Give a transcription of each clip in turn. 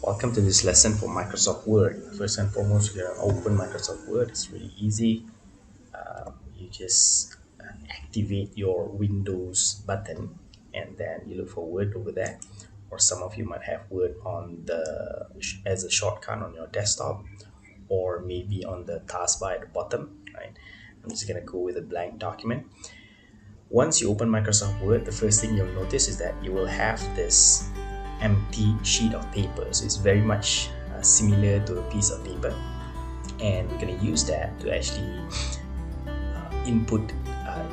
Welcome to this lesson for Microsoft Word. First and foremost, we're going to open Microsoft Word. It's really easy. You just activate your Windows button and then you look for Word over there. Or some of you might have Word on as a shortcut on your desktop, or maybe on the taskbar at the bottom. Right? I'm just going to go with a blank document. Once you open Microsoft Word, the first thing you'll notice is that you will have this empty sheet of paper. So it's very much similar to a piece of paper, and we're going to use that to actually input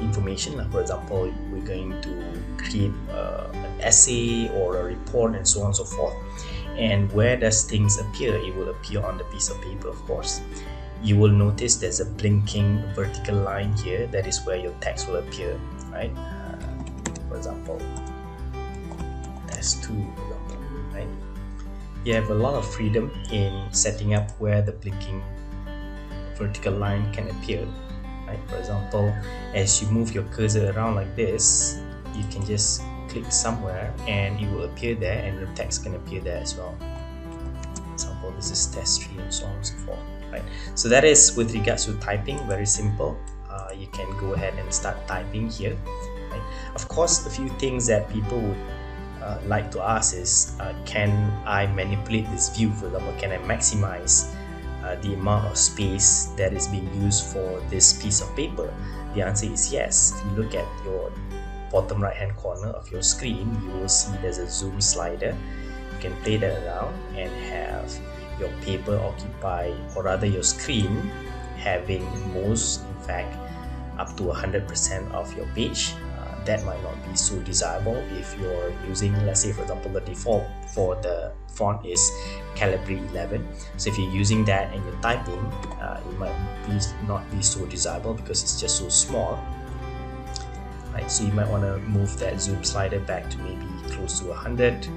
information. For example, we're going to create an essay or a report and so on and so forth. And where does things appear? It will appear on the piece of paper, of course. You will notice there's a blinking vertical line here. That is where your text will appear, right? For example, S2, for example, right? You have a lot of freedom in setting up where the blinking vertical line can appear, right? For example, as you move your cursor around like this, you can just click somewhere and it will appear there, and the text can appear there as well. For example, this is test 3 and so on and so forth, right? So that is with regards to typing, very simple. You can go ahead and start typing here, right? Of course, a few things that people would like to ask is, can I manipulate this view? For example, can I maximize the amount of space that is being used for this piece of paper? The answer is yes. If you look at your bottom right hand corner of your screen, you will see there's a zoom slider. You can play that around and have your paper occupy, or rather your screen having most, in fact, up to 100% of your page. That might not be so desirable if you're using, let's say for example, the default for the font is Calibri 11. So if you're using that and you're typing, it might not be so desirable because it's just so small, right? So you might want to move that zoom slider back to maybe close to 100.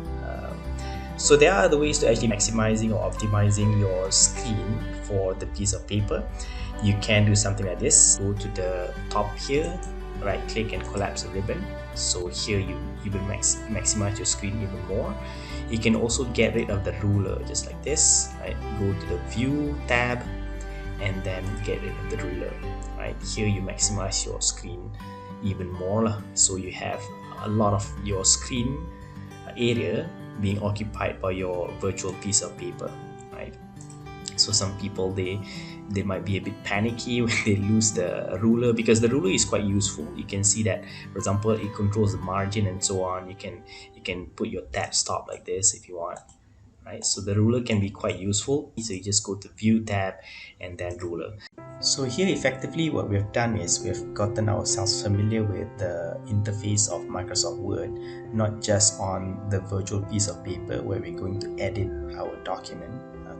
So there are other ways to actually maximizing or optimizing your screen for the piece of paper. You can do something like this. Go to the top here, right click and collapse the ribbon. So here you will maximize your screen even more. You can also get rid of the ruler just like this, right? Go to the view tab and then get rid of the ruler, right? Here you maximize your screen even more, so you have a lot of your screen area being occupied by your virtual piece of paper, right? So some people they might be a bit panicky when they lose the ruler, because the ruler is quite useful. You can see that, for example, it controls the margin and so on. You can put your tab stop like this if you want, right? So the ruler can be quite useful. So you just go to view tab and then ruler. So here effectively what we've done is we've gotten ourselves familiar with the interface of Microsoft Word, not just on the virtual piece of paper where we're going to edit our document,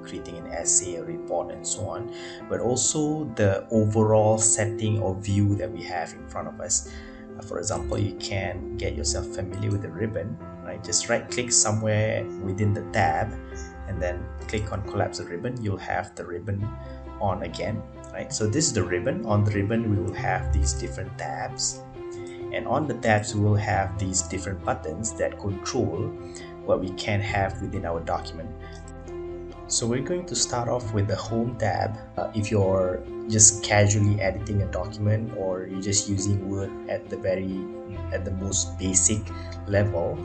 creating an essay, a report and so on, but also the overall setting or view that we have in front of us. For example, you can get yourself familiar with the ribbon, right? Just right click somewhere within the tab and then click on collapse the ribbon. You'll have the ribbon on again, right? So this is the ribbon. On the ribbon we will have these different tabs, and on the tabs we will have these different buttons that control what we can have within our document. So we're going to start off with the home tab. If you're just casually editing a document, or you're just using Word at the most basic level,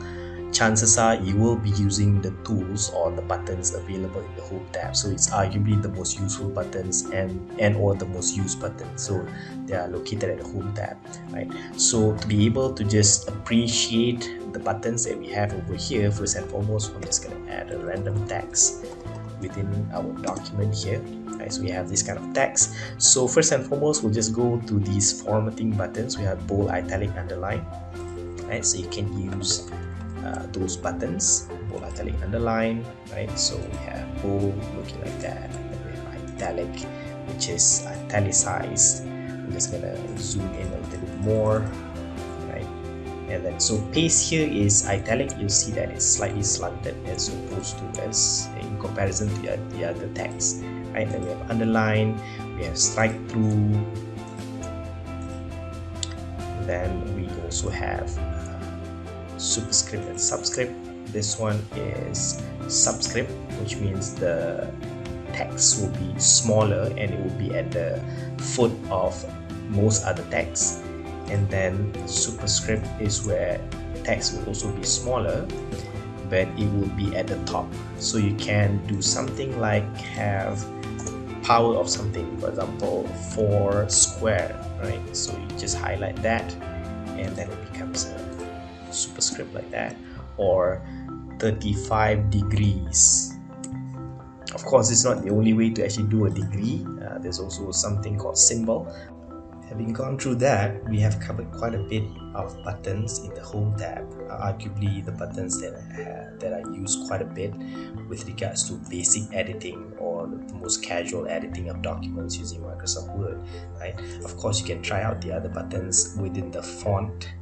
chances are you will be using the tools or the buttons available in the home tab. So it's arguably the most useful buttons and or the most used buttons. So they are located at the home tab, right? So to be able to just appreciate the buttons that we have over here, first and foremost, I'm just going to add a random text within our document here, right? So we have this kind of text. So first and foremost, we'll just go to these formatting buttons. We have bold, italic, underline, right? So you can use those buttons, bold, italic, underline, right? So we have bold looking like that, and then we have italic, which is italicized. I'm just gonna zoom in a little bit more, right? And then so paste here is italic. You'll see that it's slightly slanted as opposed to as in comparison to the other text, right? Then we have underline, we have strike through, Then we also have Superscript and Subscript. This one is Subscript, which means the text will be smaller and it will be at the foot of most other texts. And then Superscript is where text will also be smaller, but it will be at the top. So you can do something like have power of something, for example 4 square, right? So you just highlight that and then it becomes a superscript like that. Or 35 degrees. Of course, it's not the only way to actually do a degree. There's also something called symbol. Having gone through that, we have covered quite a bit of buttons in the Home tab. Arguably, the buttons that I use quite a bit with regards to basic editing or the most casual editing of documents using Microsoft Word. Right? Of course, you can try out the other buttons within the font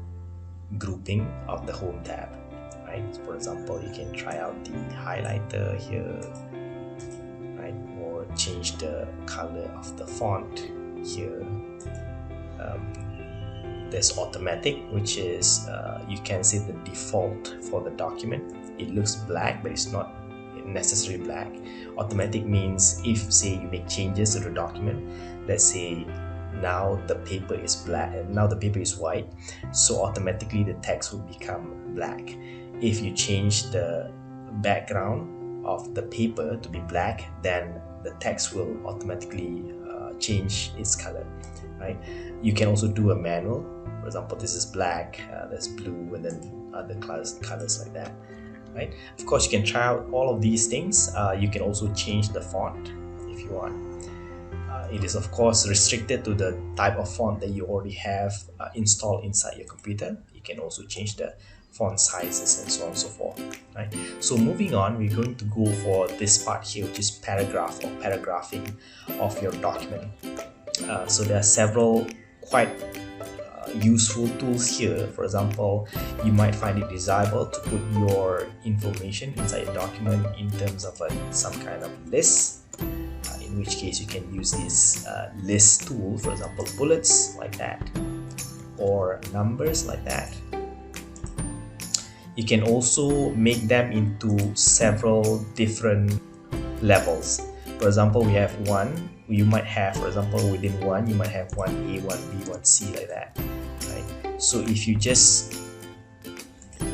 grouping of the Home tab. Right? For example, you can try out the highlighter here, right? Or change the color of the font here. There's automatic, which is you can say the default for the document. It looks black, but it's not necessarily black. Automatic means if, say, you make changes to the document, let's say now the paper is black and now the paper is white, so automatically the text will become black. If you change the background of the paper to be black, then the text will automatically change its color. Right? You can also do a manual. For example, this is black, there's blue, and then other colors like that. Right? Of course, you can try out all of these things. You can also change the font if you want. It is of course restricted to the type of font that you already have installed inside your computer. You can also change the font sizes and so on and so forth. Right? So moving on, we're going to go for this part here, which is paragraph or paragraphing of your document. So there are several quite useful tools here. For example, you might find it desirable to put your information inside a document in terms of some kind of list, in which case you can use this list tool, for example bullets like that, or numbers like that. You can also make them into several different levels. For example, we have one. You might have, for example, within one, you might have 1A, 1B, 1C like that. Right? So if you just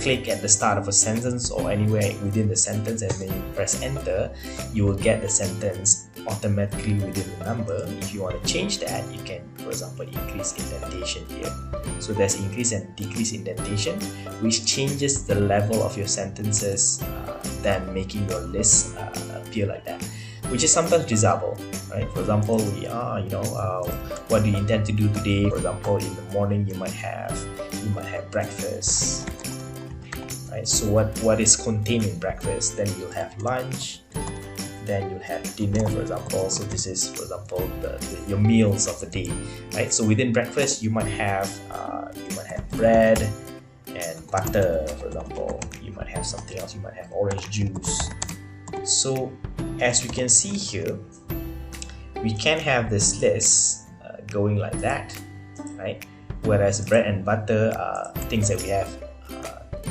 click at the start of a sentence or anywhere within the sentence and then you press enter, you will get the sentence automatically within the number. If you want to change that, you can, for example, increase indentation here. So there's increase and decrease indentation, which changes the level of your sentences, then making your list appear like that, which is sometimes desirable. Right? For example, we are, what do you intend to do today? For example, in the morning you might have breakfast. Right? So what is contained in breakfast? Then you'll have lunch. Then you'll have dinner, for example. So this is, for example, your meals of the day. Right? So within breakfast, you might have bread and butter, for example. You might have something else. You might have orange juice. So as we can see here, we can have this list going like that, right? Whereas bread and butter are things that we have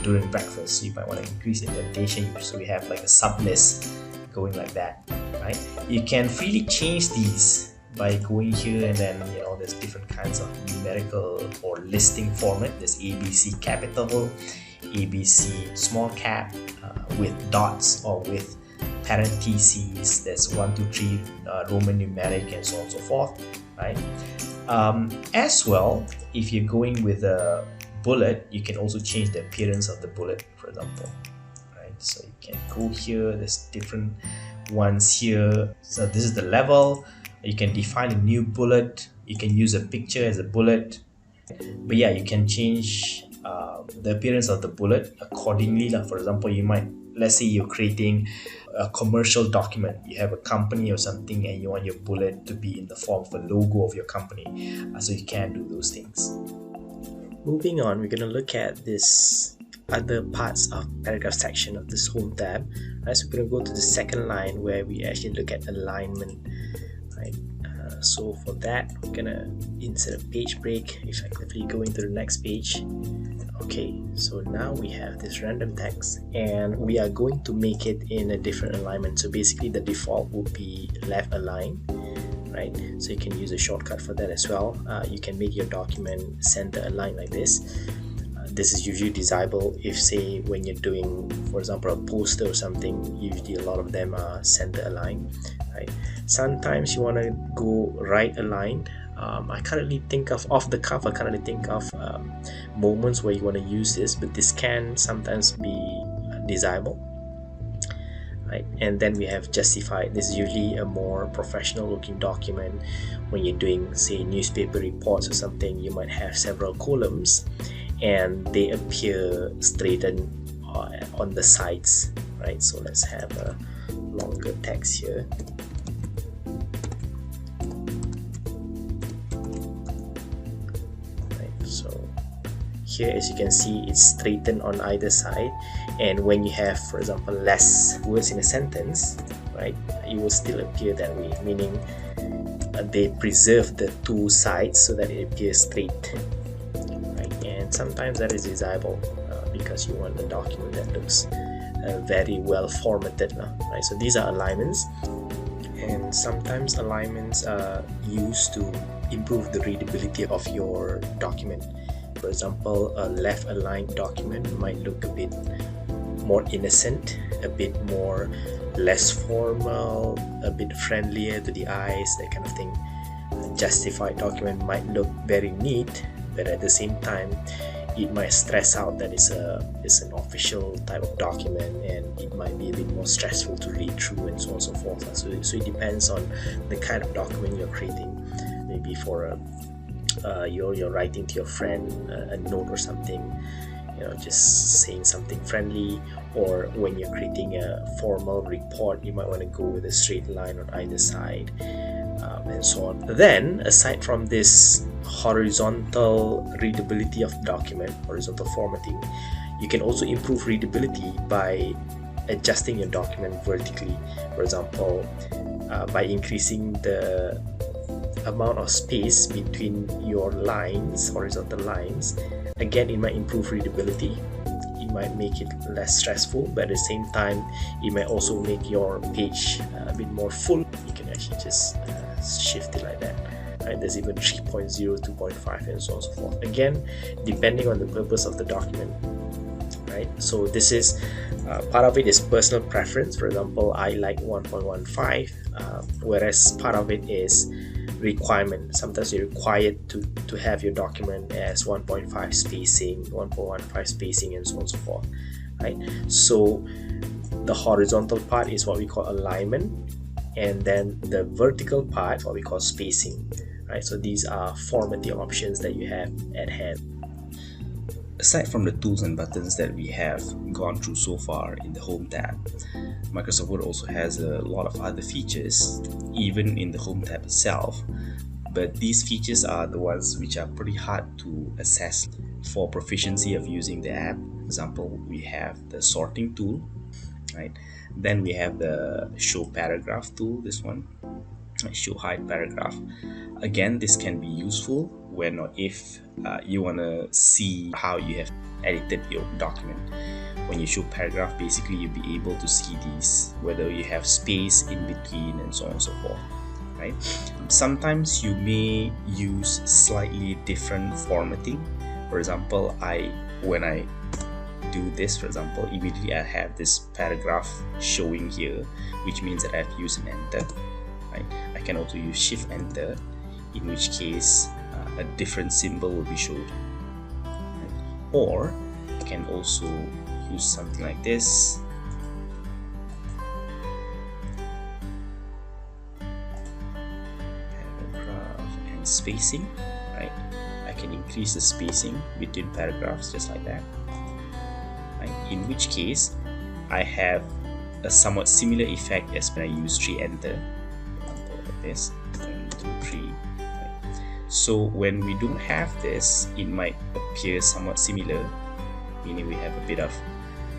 during breakfast. So you might want to increase indentation, so we have like a sublist going like that, right? You can freely change these by going here, and then there's different kinds of numerical or listing format. There's ABC capital, ABC small cap, with dots or with parentheses. There's 1, 2, 3 Roman numeric and so on and so forth, right? As well, if you're going with a bullet, you can also change the appearance of the bullet, for example, right? So you can go here, there's different ones here. So this is the level. You can define a new bullet. You can use a picture as a bullet. But yeah, you can change the appearance of the bullet accordingly. Like for example, let's say you're creating a commercial document. You have a company or something and you want your bullet to be in the form of a logo of your company. So you can do those things. Moving on, we're going to look at this other parts of paragraph section of this Home tab. Right, so we're going to go to the second line where we actually look at alignment. Right, So for that, we're gonna insert a page break, effectively going to the next page. Okay, so now we have this random text and we are going to make it in a different alignment. So basically the default would be left align, right? So you can use a shortcut for that as well. You can make your document center align like this. This is usually desirable if, say, when you're doing, for example, a poster or something, usually a lot of them are center aligned, right? Sometimes you want to go right aligned. I currently think of off the cuff, I currently think of moments where you want to use this, but this can sometimes be desirable, right? And then we have justified. This is usually a more professional looking document. When you're doing, say, newspaper reports or something, you might have several columns and they appear straightened on the sides, right? So let's have a longer text here. So here, as you can see, it's straightened on either side, and when you have, for example, less words in a sentence, right, it will still appear that way, meaning they preserve the two sides so that it appears straight, right? And sometimes that is desirable because you want a document that looks very well formatted, right? So these are alignments, and sometimes alignments are used to improve the readability of your document. For example, a left aligned document might look a bit more innocent, a bit more less formal, a bit friendlier to the eyes, that kind of thing. A justified document might look very neat, but at the same time it might stress out that it's an official type of document, and it might be a bit more stressful to read through, and so on and so forth. So it depends on the kind of document you're creating. Maybe for you're writing to your friend a note or something, just saying something friendly, or when you're creating a formal report, you might want to go with a straight line on either side, and so on. Then, aside from this horizontal readability of the document, horizontal formatting, you can also improve readability by adjusting your document vertically. For example, by increasing the amount of space between your lines, horizontal lines. Again, it might improve readability, it might make it less stressful, but at the same time it might also make your page a bit more full. You can actually just shift it like that, right? There's even 3.0, 2.5, and so on and so forth, again depending on the purpose of the document, right? So this is part of it is personal preference. For example, I like 1.15, whereas part of it is requirement. Sometimes you're required to have your document as 1.5 spacing, 1.15 spacing, and so on and so forth, right? So the horizontal part is what we call alignment, and then the vertical part, what we call spacing, right? So these are formatting options that you have at hand. Aside from the tools and buttons that we have gone through so far in the Home tab, Microsoft Word also has a lot of other features, even in the Home tab itself. But these features are the ones which are pretty hard to assess for proficiency of using the app. For example, we have the sorting tool, right? Then we have the show paragraph tool, this one, show hide paragraph. Again, this can be useful when or if you want to see how you have edited your document. When you show paragraph, basically you'll be able to see these, whether you have space in between and so on and so forth, right? Sometimes you may use slightly different formatting. For example, when I do this, for example, immediately I have this paragraph showing here, which means that I've used an enter, right? I can also use shift enter, in which case a different symbol will be shown, right? Or I can also use something like this, paragraph and spacing, right? I can increase the spacing between paragraphs just like that, right? In which case I have a somewhat similar effect as when I use 3 enter, like this, 1, 2, 3. So when we don't have this, it might appear somewhat similar, meaning we have a bit of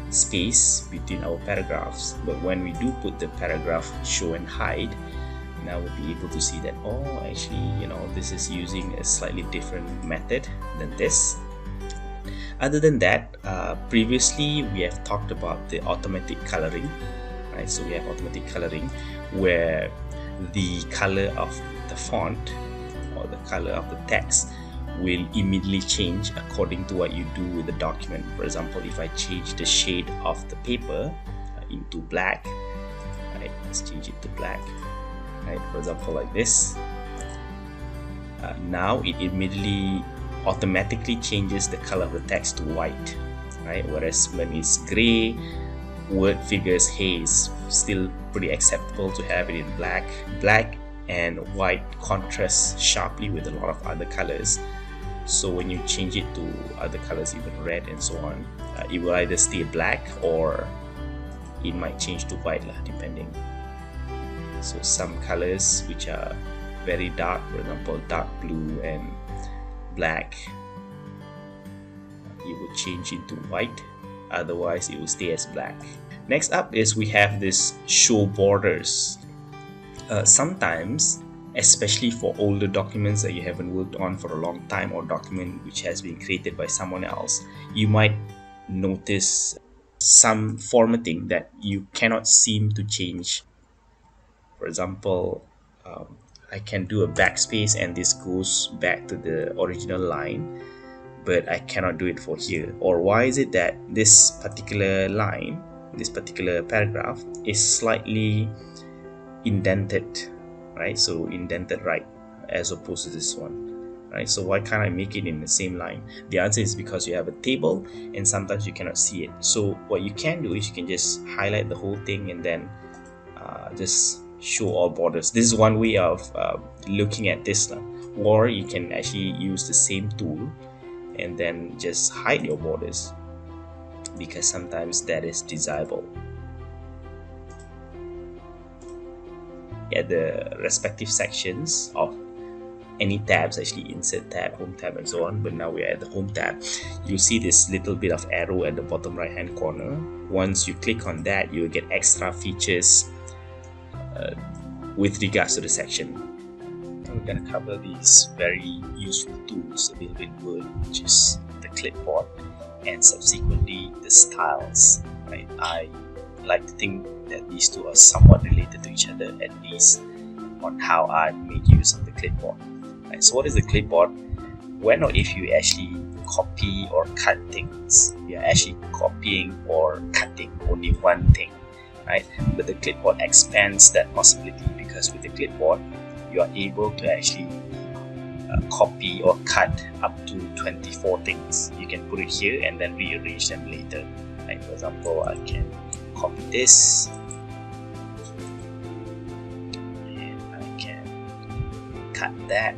space between our paragraphs. But when we do put the paragraph show and hide, now we'll be able to see that, oh, actually, this is using a slightly different method than this. Other than that, previously we have talked about the automatic coloring, right? So we have automatic coloring where the color of the font or the color of the text will immediately change according to what you do with the document. For example, if I change the shade of the paper into black, right? Let's change it to black, right? For example, like this. Now it immediately automatically changes the color of the text to white, right? Whereas when it's gray, word, figures, hey, is still pretty acceptable to have it in black. Black and white contrast sharply with a lot of other colors. So when you change it to other colors, even red and so on, it will either stay black or it might change to white, depending. So some colors which are very dark, for example, dark blue and black, it will change into white, otherwise it will stay as black. Next up is we have this show borders. Sometimes, especially for older documents that you haven't worked on for a long time, or document which has been created by someone else, you might notice some formatting that you cannot seem to change. For example, I can do a backspace and this goes back to the original line, but I cannot do it for here. Or why is it that this particular line, this particular paragraph is slightly indented, right? So indented right as opposed to this one, right? So why can't I make it in the same line? The answer is because you have a table and sometimes you cannot see it. So what you can do is you can just highlight the whole thing and then just show all borders. This is one way of looking at this, or you can actually use the same tool and then just hide your borders, because sometimes that is desirable. At the respective sections of any tabs, actually insert tab, home tab and so on, but now we're at the home tab, you see this little bit of arrow at the bottom right hand corner. Once you click on that, you will get extra features with regards to the section. We're going to cover these very useful tools a little bit in Word, which is the clipboard and subsequently the styles, right? I like to think that these two are somewhat related to each other, at least on how I made use of the clipboard. Right, so what is the clipboard? When or if you actually copy or cut things, you're actually copying or cutting only one thing, right? But the clipboard expands that possibility, because with the clipboard you are able to actually copy or cut up to 24 things. You can put it here and then rearrange them later. Right? For example, I can copy this and I can cut that,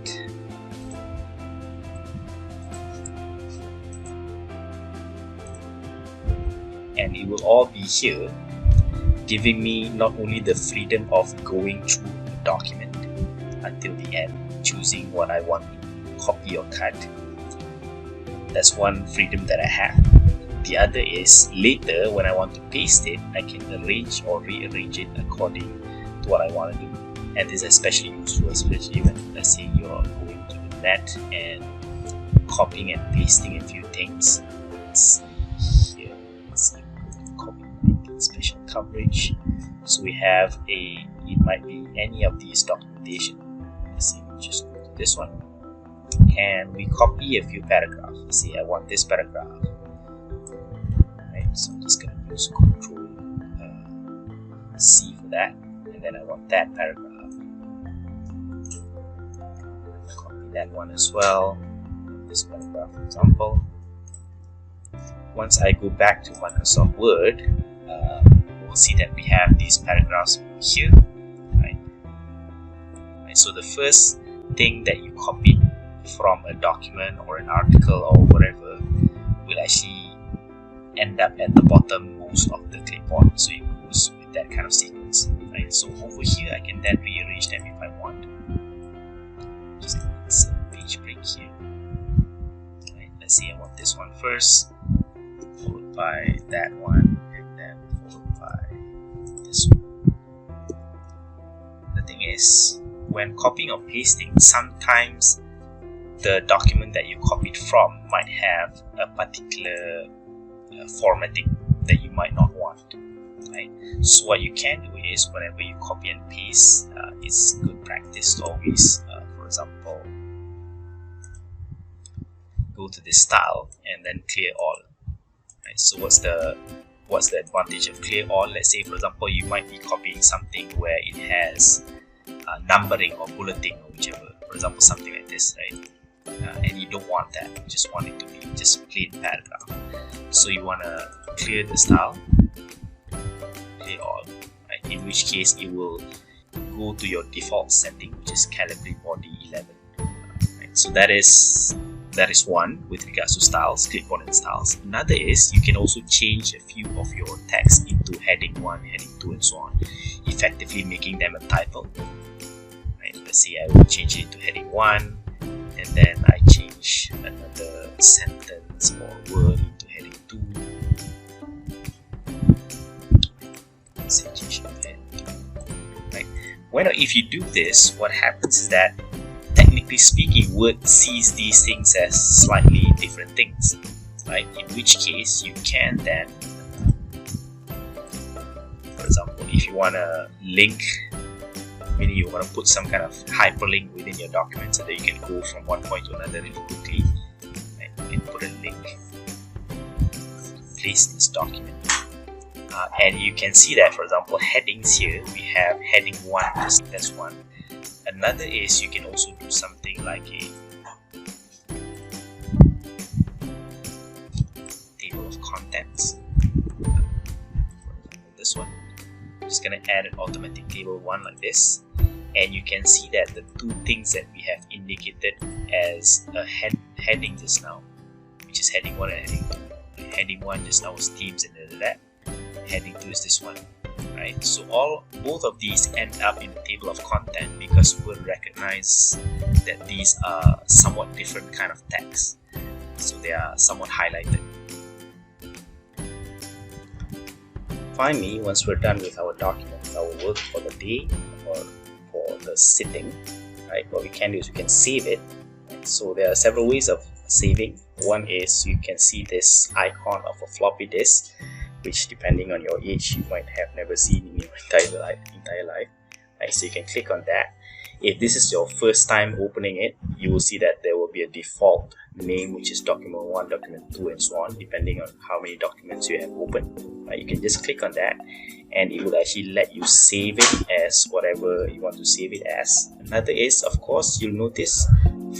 and it will all be here, giving me not only the freedom of going through the document until the end, choosing what I want to copy or cut. That's one freedom that I have. The other is later when I want to paste it, I can arrange or rearrange it according to what I want to do. And this is especially useful, especially when, let's say, you're going to the net and copying and pasting a few things. Let's see here. Let's see, copy special coverage. So we have it might be any of these documentation. Let's see, just go to this one and we copy a few paragraphs. Let's see, I want this paragraph. Right, so I'm just going to use Control C for that, and then I want that paragraph. Copy that one as well. This paragraph, for example. Once I go back to Microsoft Word, we'll see that we have these paragraphs here, right? So the first thing that you copied from a document or an article or whatever will actually end up at the bottom most of the clipboard. So it goes with that kind of sequence, right? So over here, I can then rearrange them if I want. Just insert page break here. Right? Let's say I want this one first, followed by that one, and then followed by this one. The thing thing is, when copying or pasting, sometimes the document that you copied from might have a particular formatting that you might not want, right? So what you can do is, whenever you copy and paste, it's good practice to always, for example, go to this style and then clear all. Right? So what's the advantage of clear all? Let's say, for example, you might be copying something where it has numbering or bulleting or whichever. For example, something like this, right? And you don't want that. You just want it to be just plain paragraph. So you want to clear the style, clear all, right? In which case it will go to your default setting, which is calibrate body 11. Right? So that is one with regards to styles, clipboard and styles. Another is you can also change a few of your text into heading 1, heading 2, and so on, effectively making them a title. Right? Let's say I will change it to heading 1, and then I change another sentence or word into heading 2. Let's say change it to heading 2. Right? If you do this, what happens is that, technically speaking, Word sees these things as slightly different things, right? In which case you can then, for example, if you want to link, meaning you want to put some kind of hyperlink within your document so that you can go from one point to another really quickly, right? You can put a link, place this document, and you can see that, for example, headings here, we have heading 1, that's one. Another is you can also do something like a table of contents. For example, this one. I'm just going to add an automatic table 1 like this, and you can see that the two things that we have indicated as a heading just now, which is heading 1 and heading 2. Heading 1 just now was themes and that. Heading 2 is this one. Right? So both of these end up in the table of content because we'll recognize that these are somewhat different kind of text. So they are somewhat highlighted. Finally, once we're done with our document, our work for the day or for the sitting, right? What we can do is we can save it. Right? So there are several ways of saving. One is you can see this icon of a floppy disk, which depending on your age you might have never seen in your entire life. Right? So you can click on that. If this is your first time opening it, you will see that there will be a default name, which is document 1, document 2, and so on, depending on how many documents you have opened. Right? You can just click on that and it will actually let you save it as whatever you want to save it as. Another is, of course, you'll notice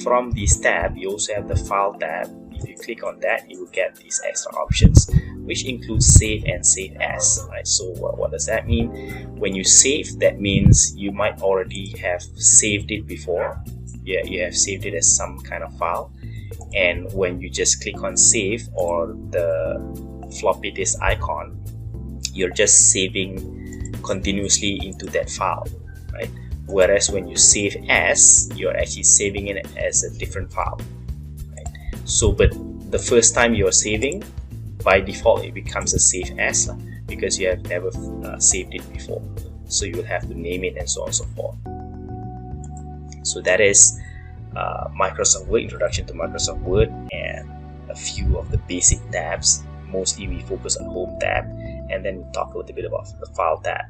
from this tab you also have the file tab. If you click on that, you will get these extra options, which includes save and save as. Right? So what does that mean? When you save, that means you might already have saved it before. Yeah, you have saved it as some kind of file, and when you just click on save or the floppy disk icon, you're just saving continuously into that file, right? Whereas when you save as, you're actually saving it as a different file. So, but the first time you're saving, by default it becomes a save as, because you have never saved it before. So you will have to name it and so on and so forth. So that is Microsoft Word, introduction to Microsoft Word, and a few of the basic tabs. Mostly we focus on Home tab, and then we talk a little bit about the File tab.